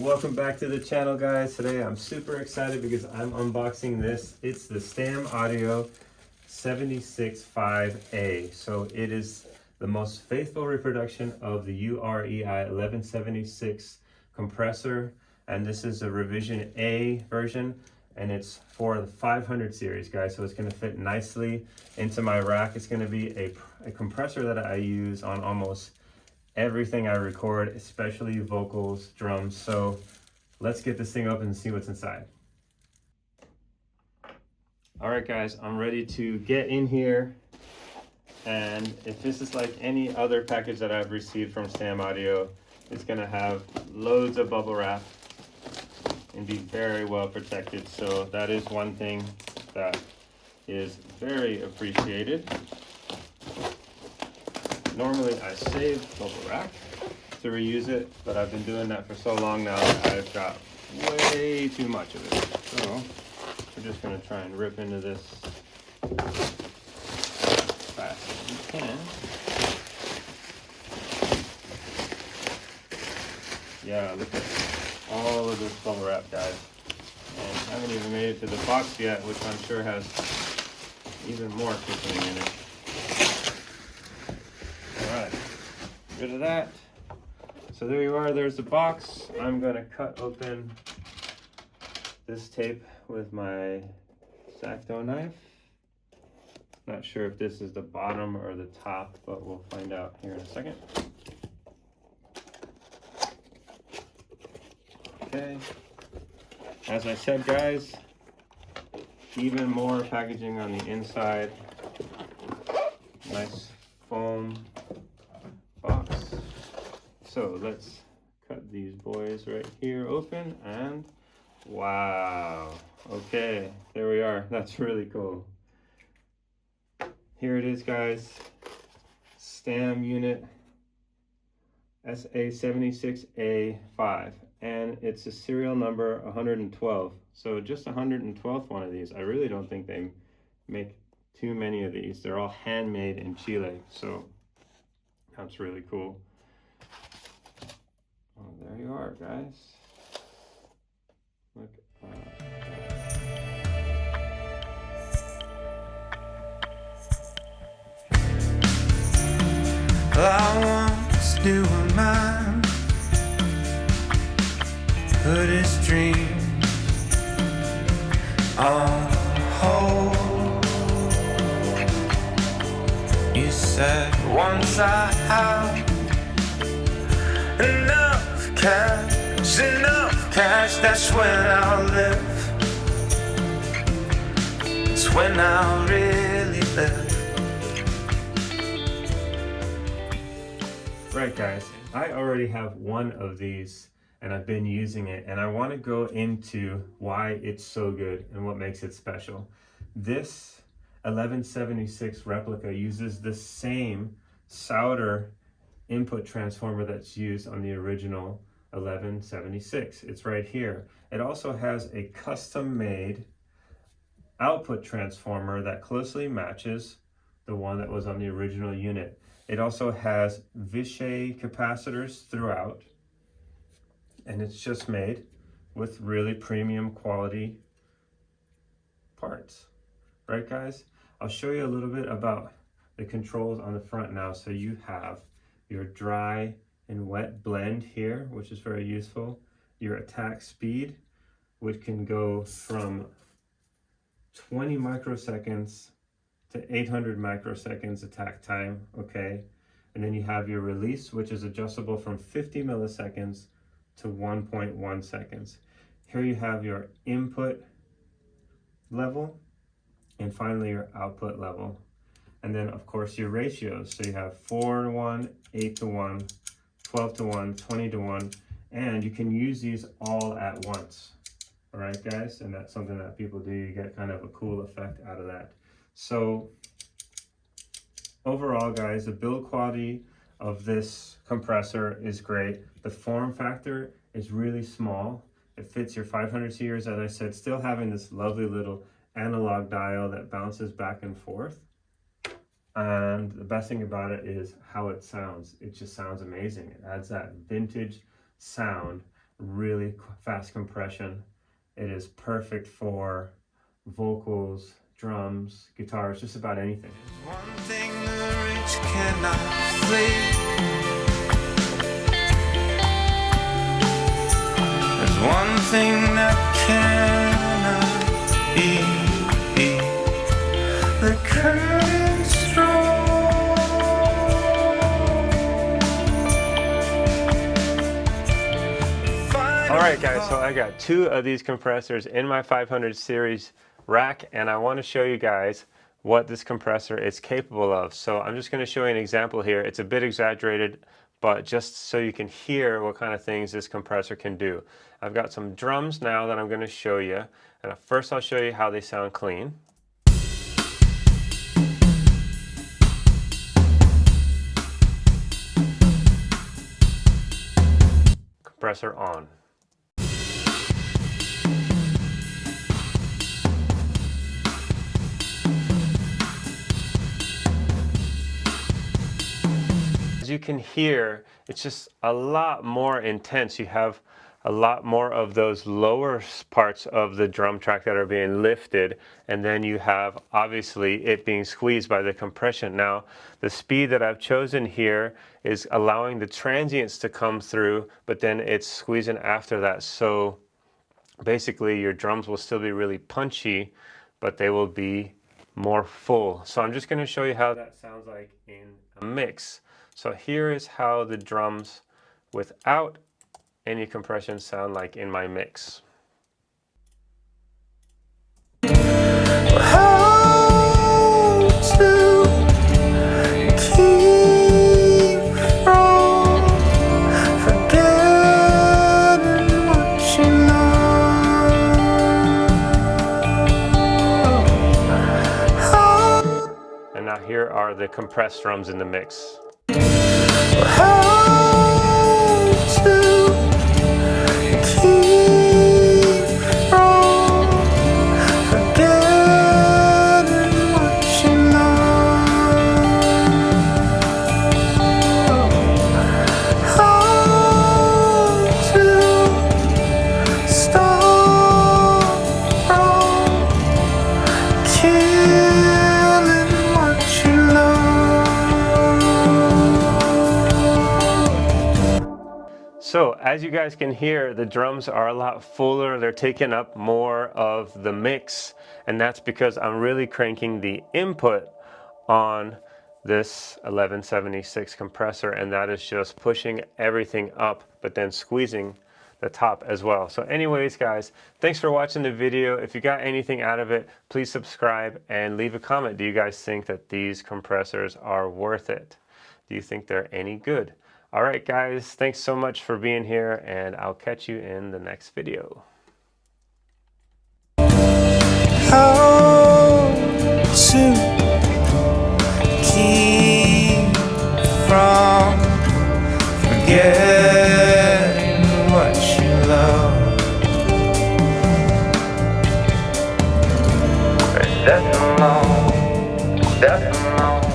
welcome back to the channel, guys. Today I'm super excited because I'm unboxing this. It's the Stam Audio 765A. So it is the most faithful reproduction of the UREI 1176 compressor, and this is a revision A version, and it's for the 500 series, guys. So it's going to fit nicely into my rack. It's going to be a compressor that I use on almost everything I record, especially vocals, drums. So let's get this thing open and see what's inside. All right, guys, I'm ready to get in here. And if this is like any other package that I've received from Stam Audio, it's gonna have loads of bubble wrap and be very well protected. So that is one thing that is very appreciated. Normally I save bubble wrap to reuse it, but I've been doing that for so long now that I've got way too much of it. So we're just gonna try and rip into this as fast as we can. Yeah, look at all of this bubble wrap, guys. And I haven't even made it to the box yet, which I'm sure has even more cushioning in it. Rid of that. So there you are, there's the box. I'm gonna cut open this tape with my X-Acto knife. Not sure if this is the bottom or the top, but we'll find out here in a second. Okay, as I said, guys, even more packaging on the inside. Nice foam box. So let's cut these boys right here open, and wow, okay, there we are. That's really cool. Here it is, guys. Stam unit SA76A5, and it's a serial number 112. So just 112th one of these. I really don't think they make too many of these. They're all handmade in Chile, so that's really cool. Oh, there you are, guys. Look at I once knew a man, put his dreams on hold. He said, once I have enough cash, that's when I'll live. It's when I'll really live. Right, guys, I already have one of these and I've been using it, and I want to go into why it's so good and what makes it special. This 1176 replica uses the same solder input transformer that's used on the original 1176. It's right here. It also has a custom-made output transformer that closely matches the one that was on the original unit. It also has Vichy capacitors throughout, and it's just made with really premium quality parts. Right, guys? I'll show you a little bit about the controls on the front now. So you have your dry and wet blend here, which is very useful. Your attack speed, which can go from 20 microseconds to 800 microseconds attack time, okay? And then you have your release, which is adjustable from 50 milliseconds to 1.1 seconds. Here you have your input level, and finally your output level. And then of course your ratios. So you have 4:1, 8:1, 12:1, 20:1, and you can use these all at once. All right, guys, and that's something that people do. You get kind of a cool effect out of that. So overall, guys, the build quality of this compressor is great. The form factor is really small. It fits your 500 series, as I said, still having this lovely little analog dial that bounces back and forth. And the best thing about it is how it sounds. It just sounds amazing. It adds that vintage sound really fast compression. It is perfect for vocals, drums, guitars, just about anything. One thing the rich cannot flee. There's one thing that cannot be. The current's strong. Alright guys, so I got 2 of these compressors in my 500 series rack, and I want to show you guys what this compressor is capable of. So I'm just going to show you an example here. It's a bit exaggerated, but just so you can hear what kind of things this compressor can do. I've got some drums now that I'm going to show you, and first I'll show you how they sound clean. Compressor on. As you can hear, it's just a lot more intense. You have a lot more of those lower parts of the drum track that are being lifted, and then you have obviously it being squeezed by the compression. Now the speed that I've chosen here is allowing the transients to come through, but then it's squeezing after that. So basically your drums will still be really punchy, but they will be more full. So I'm just going to show you how that sounds like in a mix. So here is how the drums without any compression sound like in my mix. How to keep from forgetting what you love. And now here are the compressed drums in the mix. How to keep from forgetting what you love. How to stop from killing what you love. So as you guys can hear, the drums are a lot fuller. They're taking up more of the mix, and that's because I'm really cranking the input on this 1176 compressor, and that is just pushing everything up, but then squeezing the top as well. So anyways guys, thanks for watching the video. If you got anything out of it, please subscribe and leave a comment. Do you guys think that these compressors are worth it? Do you think they're any good? All right guys, thanks so much for being here, and I'll catch you in the next video. How to keep from forgetting what you love. That's alone.